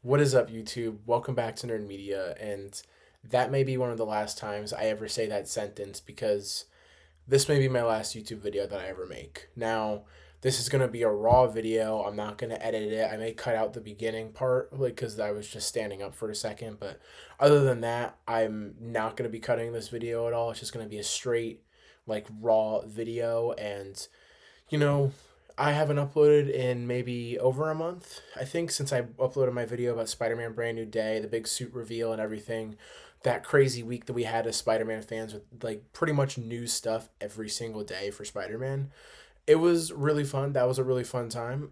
What is up, YouTube? Welcome back to Nerd Media, and that may be one of the last times I ever say that sentence because this may be my last YouTube video that I ever make. Now, this is gonna be a raw video. I'm not gonna edit it. I may cut out the beginning part, like, because I was just standing up for a second. But other than that, I'm not gonna be cutting this video at all. It's just gonna be a straight, like, raw video, and you know, I haven't uploaded in maybe over a month, I think, since I uploaded my video about Spider Man Brand New Day, the big suit reveal and everything. That crazy week that we had as Spider Man fans with like pretty much new stuff every single day for Spider Man. It was really fun. That was a really fun time.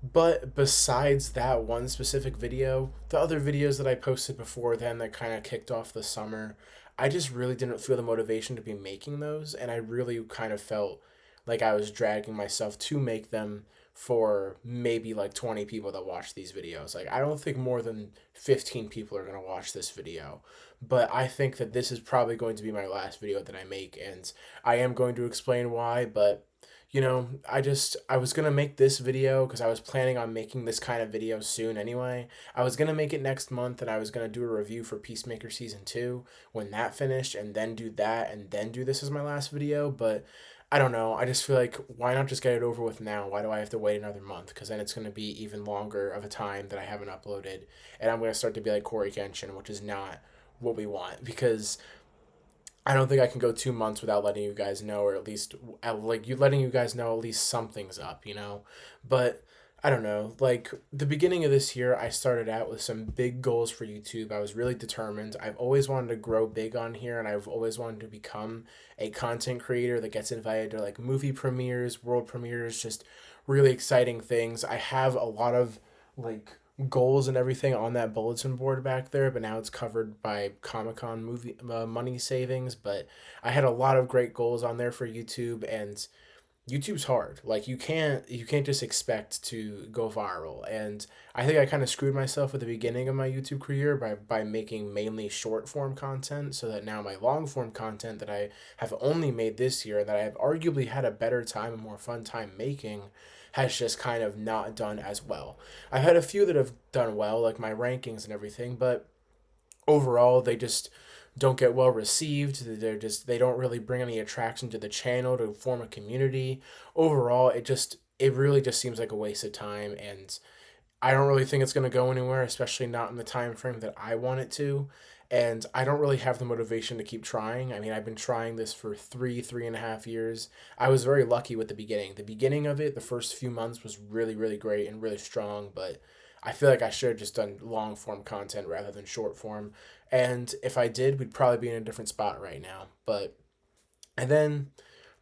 But besides that one specific video, the other videos that I posted before then that kind of kicked off the summer, I just really didn't feel the motivation to be making those. And I really kind of felt like I was dragging myself to make them for maybe like 20 people that watch these videos. Like, I don't think more than 15 people are going to watch this video. But I think that this is probably going to be my last video that I make. And I am going to explain why, but I was gonna make this video because I was planning on making this kind of video soon anyway. I was gonna make it next month and I was gonna do a review for Peacemaker Season 2 when that finished and then do that and then do this as my last video. But I don't know. I just feel like why not just get it over with now? Why do I have to wait another month? Because then it's gonna be even longer of a time that I haven't uploaded. And I'm gonna start to be like Corey Kenshin, which is not what we want because I don't think I can go 2 months without letting you guys know, or at least like you letting you guys know at least something's up. But I don't know. Like the beginning of this year, I started out with some big goals for YouTube. I was really determined. I've always wanted to grow big on here, and I've always wanted to become a content creator that gets invited to like movie premieres, world premieres, just really exciting things. I have a lot of like goals and everything on that bulletin board back there, but now it's covered by Comic Con movie money savings. But I had a lot of great goals on there for YouTube, and YouTube's hard. Like you can't just expect to go viral. And I think I kind of screwed myself at the beginning of my YouTube career by making mainly short form content, so that now my long form content that I have only made this year that I have arguably had a better time and more fun time making has just kind of not done as well. I've had a few that have done well, like my rankings and everything, but overall they just don't get well received. They don't really bring any attraction to the channel to form a community. Overall, it really just seems like a waste of time, and I don't really think it's going to go anywhere, especially not in the time frame that I want it to. And I don't really have the motivation to keep trying. I mean, I've been trying this for 3.5 years. I was very lucky with the beginning. The beginning of it, the first few months was really, really great and really strong, but I feel like I should have just done long form content rather than short form. And if I did, we'd probably be in a different spot right now. And then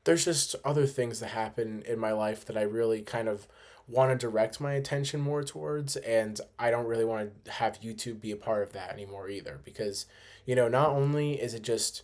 there's just other things that happen in my life that I really kind of want to direct my attention more towards, and I don't really want to have YouTube be a part of that anymore either because not only is it just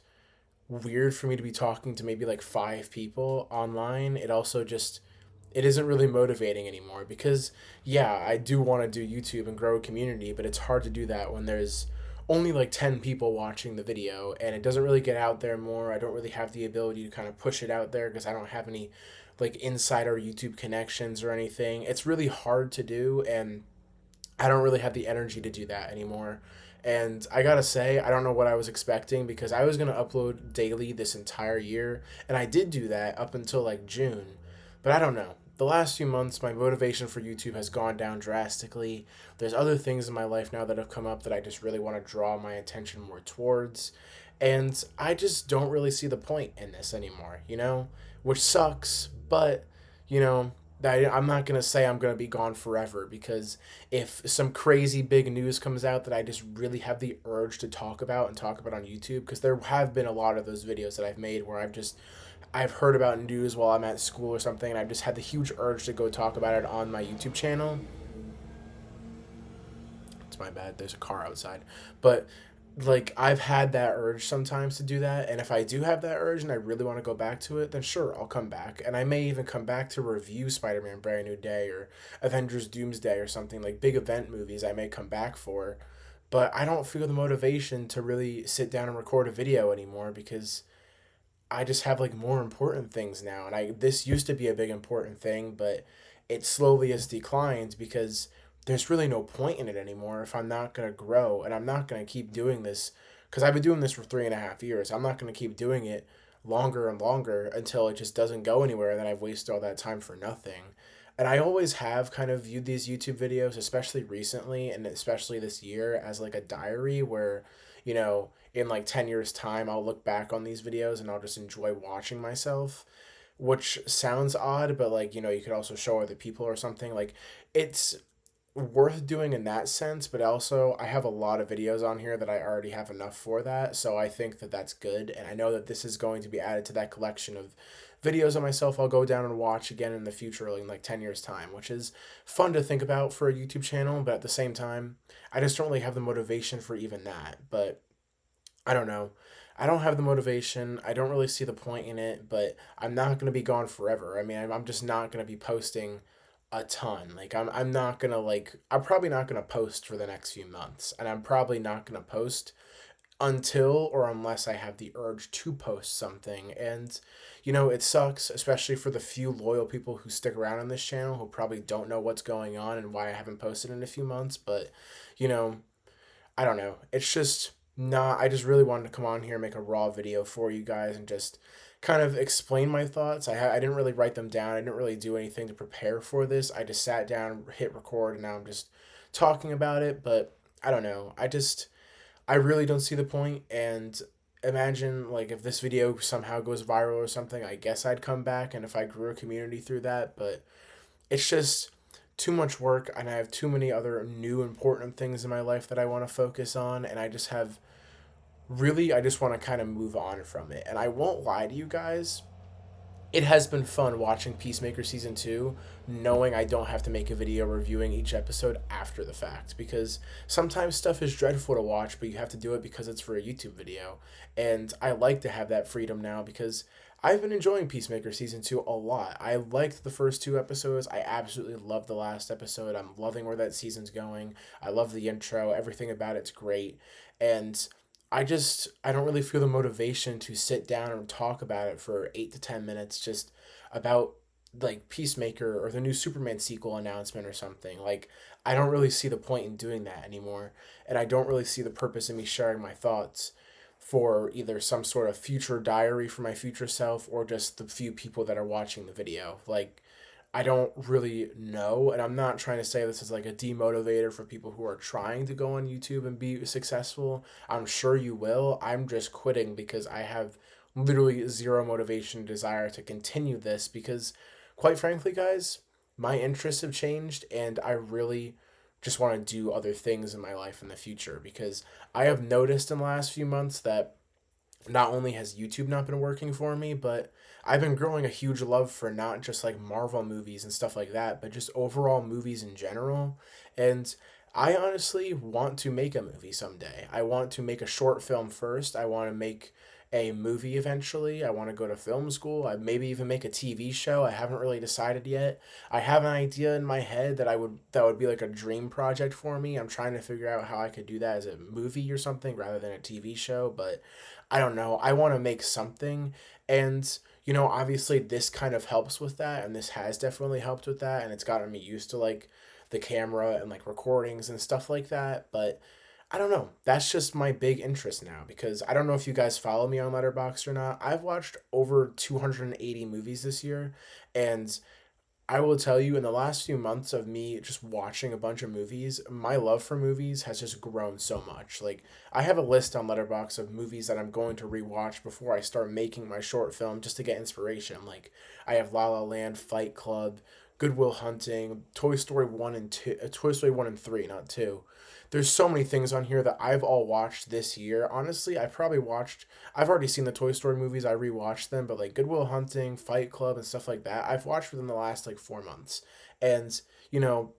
weird for me to be talking to maybe like 5 people online, it isn't really motivating anymore because yeah, I do want to do YouTube and grow a community, but it's hard to do that when there's only like 10 people watching the video and it doesn't really get out there more. I don't really have the ability to kind of push it out there because I don't have any like insider YouTube connections or anything. It's really hard to do, and I don't really have the energy to do that anymore. And I gotta say, I don't know what I was expecting because I was gonna upload daily this entire year, and I did do that up until like June. But I don't know. The last few months, my motivation for YouTube has gone down drastically. There's other things in my life now that have come up that I just really want to draw my attention more towards. And I just don't really see the point in this anymore, which sucks, but, you know, I'm not going to say I'm going to be gone forever because if some crazy big news comes out that I just really have the urge to talk about and talk about on YouTube, because there have been a lot of those videos that I've made where I've heard about news while I'm at school or something, and I've just had the huge urge to go talk about it on my YouTube channel. It's my bad. There's a car outside. But like I've had that urge sometimes to do that, and if I do have that urge and I really want to go back to it, then sure, I'll come back. And I may even come back to review Spider-Man Brand New Day or Avengers Doomsday or something like big event movies I may come back for. But I don't feel the motivation to really sit down and record a video anymore because I just have like more important things now, and I this used to be a big important thing, but it slowly has declined because there's really no point in it anymore if I'm not going to grow and I'm not going to keep doing this because I've been doing this for 3.5 years. I'm not going to keep doing it longer and longer until it just doesn't go anywhere and then I've wasted all that time for nothing. And I always have kind of viewed these YouTube videos, especially recently and especially this year, as like a diary where, in like 10 years' time, I'll look back on these videos and I'll just enjoy watching myself, which sounds odd, but like, you could also show other people or something. Like, it's worth doing in that sense, but also I have a lot of videos on here that I already have enough for that. So I think that that's good. And I know that this is going to be added to that collection of videos of myself I'll go down and watch again in the future in like 10 years' time, which is fun to think about for a YouTube channel. But at the same time, I just don't really have the motivation for even that. But I don't know. I don't have the motivation. I don't really see the point in it, but I'm not going to be gone forever. I mean, I'm just not going to be posting a ton. Like I'm not going to I'm probably not going to post for the next few months, and I'm probably not going to post until or unless I have the urge to post something. And it sucks, especially for the few loyal people who stick around on this channel who probably don't know what's going on and why I haven't posted in a few months, but you know, I don't know. It's just not. I just really wanted to come on here and make a raw video for you guys and just kind of explain my thoughts. I didn't really write them down. I didn't really do anything to prepare for this. I just sat down, hit record, and now I'm just talking about it. But I don't know. I really don't see the point. And imagine like if this video somehow goes viral or something, I guess I'd come back and if I grew a community through that. But it's just too much work and I have too many other new important things in my life that I want to focus on, and I just want to kind of move on from it. And I won't lie to you guys, it has been fun watching Peacemaker season 2, knowing I don't have to make a video reviewing each episode after the fact, because sometimes stuff is dreadful to watch, but you have to do it because it's for a YouTube video. And I like to have that freedom now because I've been enjoying Peacemaker season 2 a lot. I liked the first two episodes. I absolutely loved the last episode. I'm loving where that season's going. I love the intro. Everything about it's great. And I don't really feel the motivation to sit down and talk about it for 8 to 10 minutes just about like Peacemaker or the new Superman sequel announcement or something. Like I don't really see the point in doing that anymore, and I don't really see the purpose in me sharing my thoughts for either some sort of future diary for my future self or just the few people that are watching the video. Like I don't really know, and I'm not trying to say this as like a demotivator for people who are trying to go on YouTube and be successful. I'm sure you will. I'm just quitting because I have literally zero motivation, desire to continue this because, quite frankly, guys, my interests have changed, and I really just want to do other things in my life in the future because I have noticed in the last few months that not only has YouTube not been working for me, but I've been growing a huge love for not just like Marvel movies and stuff like that, but just overall movies in general. And I honestly want to make a movie someday. I want to make a short film first. I want to make a movie eventually. I want to go to film school. I maybe even make a TV show. I haven't really decided yet. I have an idea in my head that would be like a dream project for me. I'm trying to figure out how I could do that as a movie or something rather than a TV show, but I don't know. I want to make something, and obviously this kind of helps with that, and this has definitely helped with that, and it's gotten me used to like the camera and like recordings and stuff like that. But I don't know. That's just my big interest now because I don't know if you guys follow me on Letterboxd or not. I've watched over 280 movies this year, and I will tell you, in the last few months of me just watching a bunch of movies, my love for movies has just grown so much. Like, I have a list on Letterboxd of movies that I'm going to rewatch before I start making my short film just to get inspiration. Like, I have La La Land, Fight Club, Good Will Hunting, Toy Story 1 and 2, Toy Story 1 and 3, not 2. There's so many things on here that I've all watched this year. Honestly, I've already seen the Toy Story movies, I rewatched them, but like Good Will Hunting, Fight Club, and stuff like that, I've watched within the last like 4 months. And, you know,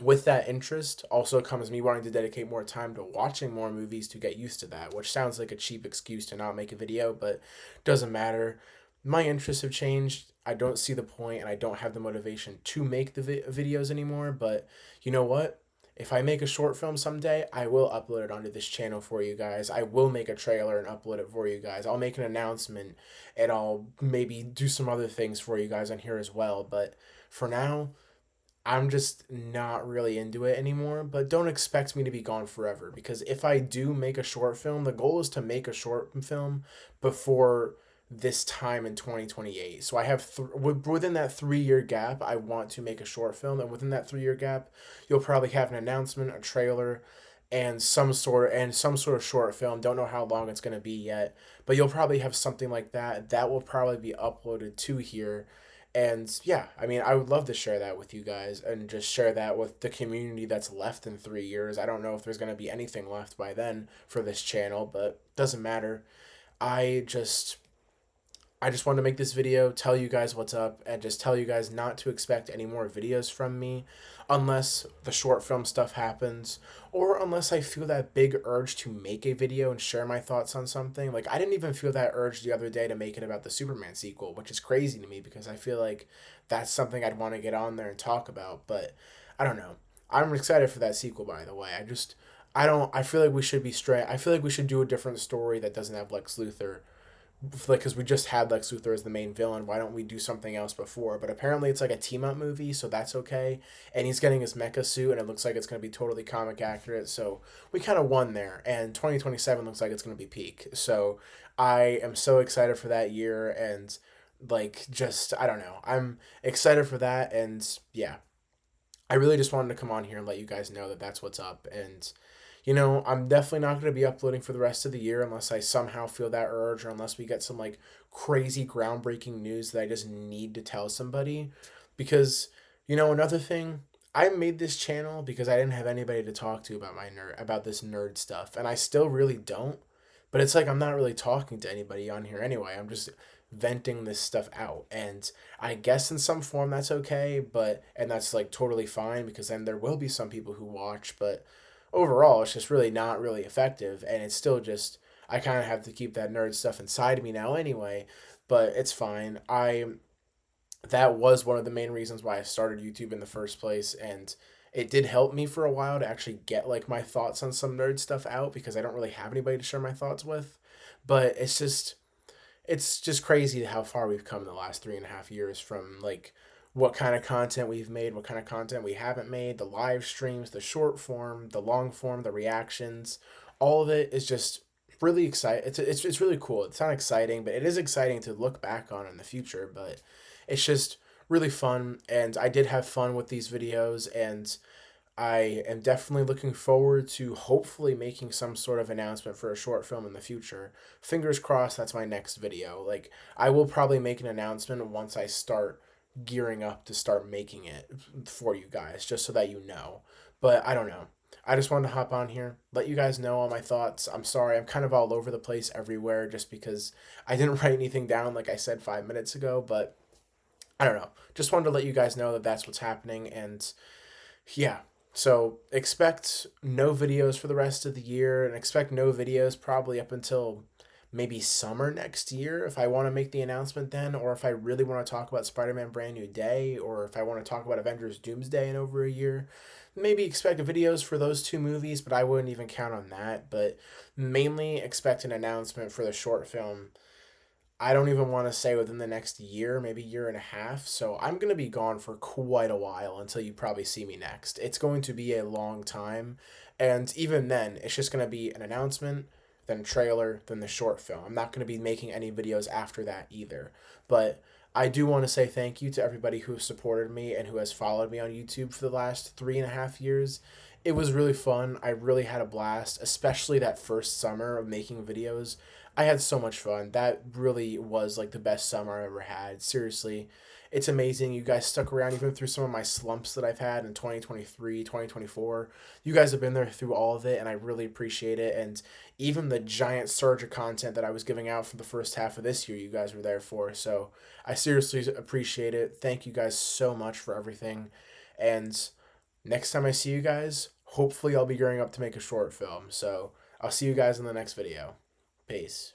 with that interest also comes me wanting to dedicate more time to watching more movies to get used to that, which sounds like a cheap excuse to not make a video, but doesn't matter. My interests have changed. I don't see the point and I don't have the motivation to make the videos anymore, but you know what? If I make a short film someday, I will upload it onto this channel for you guys. I will make a trailer and upload it for you guys. I'll make an announcement and I'll maybe do some other things for you guys on here as well. But for now, I'm just not really into it anymore, but don't expect me to be gone forever because if I do make a short film, the goal is to make a short film before this time in 2028. So I have within that 3-year gap, I want to make a short film, and within that 3-year gap, you'll probably have an announcement, a trailer, and some sort of short film. Don't know how long it's going to be yet, but you'll probably have something like that that will probably be uploaded to here. And yeah, I mean, I would love to share that with you guys and just share that with the community that's left in 3 years. I don't know if there's going to be anything left by then for this channel, but doesn't matter. I just I just wanted to make this video, tell you guys what's up, and just tell you guys not to expect any more videos from me unless the short film stuff happens or unless I feel that big urge to make a video and share my thoughts on something. Like, I didn't even feel that urge the other day to make it about the Superman sequel, which is crazy to me because I feel like that's something I'd want to get on there and talk about, but I don't know. I'm excited for that sequel, by the way. I feel like we should be straight. I feel like we should do a different story that doesn't have Lex Luthor, like, because we just had Lex Luthor as the main villain. Why don't we do something else before? But apparently it's like a team up movie, so that's okay. And he's getting his mecha suit, and it looks like it's going to be totally comic accurate. So we kind of won there. And 2027 looks like it's going to be peak. So I am so excited for that year. And like, just, I don't know. I'm excited for that. And yeah, I really just wanted to come on here and let you guys know that that's what's up. And, I'm definitely not going to be uploading for the rest of the year unless I somehow feel that urge or unless we get some like crazy groundbreaking news that I just need to tell somebody. Because, another thing, I made this channel because I didn't have anybody to talk to about this nerd stuff. And I still really don't. But it's like I'm not really talking to anybody on here anyway. I'm just venting this stuff out. And I guess in some form that's okay, and that's like totally fine because then there will be some people who watch, but overall it's just really not really effective, and it's still just I kind of have to keep that nerd stuff inside me now anyway, but it's fine. I That was one of the main reasons why I started YouTube in the first place, and it did help me for a while to actually get like my thoughts on some nerd stuff out because I don't really have anybody to share my thoughts with. But it's just crazy how far we've come in the last 3.5 years from like what kind of content we've made, what kind of content we haven't made, the live streams, the short form, the long form, the reactions. All of it is just really exciting. It's really cool. It's not exciting, but it is exciting to look back on in the future. But it's just really fun, and I did have fun with these videos, and I am definitely looking forward to hopefully making some sort of announcement for a short film in the future. Fingers crossed that's my next video. Like, I will probably make an announcement once I start gearing up to start making it for you guys, just so that you know. But I don't know. I just wanted to hop on here, let you guys know all my thoughts. I'm sorry, I'm kind of all over the place everywhere just because I didn't write anything down like I said 5 minutes ago, but I don't know. Just wanted to let you guys know that that's what's happening, and yeah. So expect no videos for the rest of the year and expect no videos probably up until maybe summer next year if I want to make the announcement then, or if I really want to talk about Spider-Man Brand New Day, or if I want to talk about Avengers Doomsday in over a year. Maybe expect videos for those two movies, but I wouldn't even count on that. But mainly expect an announcement for the short film. I don't even want to say within the next year, maybe year and a half. So I'm going to be gone for quite a while until you probably see me next. It's going to be a long time. And even then, it's just going to be an announcement, then a trailer, then the short film. I'm not going to be making any videos after that either. But I do want to say thank you to everybody who supported me and who has followed me on YouTube for the last 3.5 years. It was really fun. I really had a blast, especially that first summer of making videos. I had so much fun. That really was like the best summer I ever had. Seriously, it's amazing. You guys stuck around even through some of my slumps that I've had in 2023, 2024. You guys have been there through all of it, and I really appreciate it. And even the giant surge of content that I was giving out for the first half of this year, you guys were there for. So I seriously appreciate it. Thank you guys so much for everything. And next time I see you guys, hopefully I'll be gearing up to make a short film. So I'll see you guys in the next video. Peace.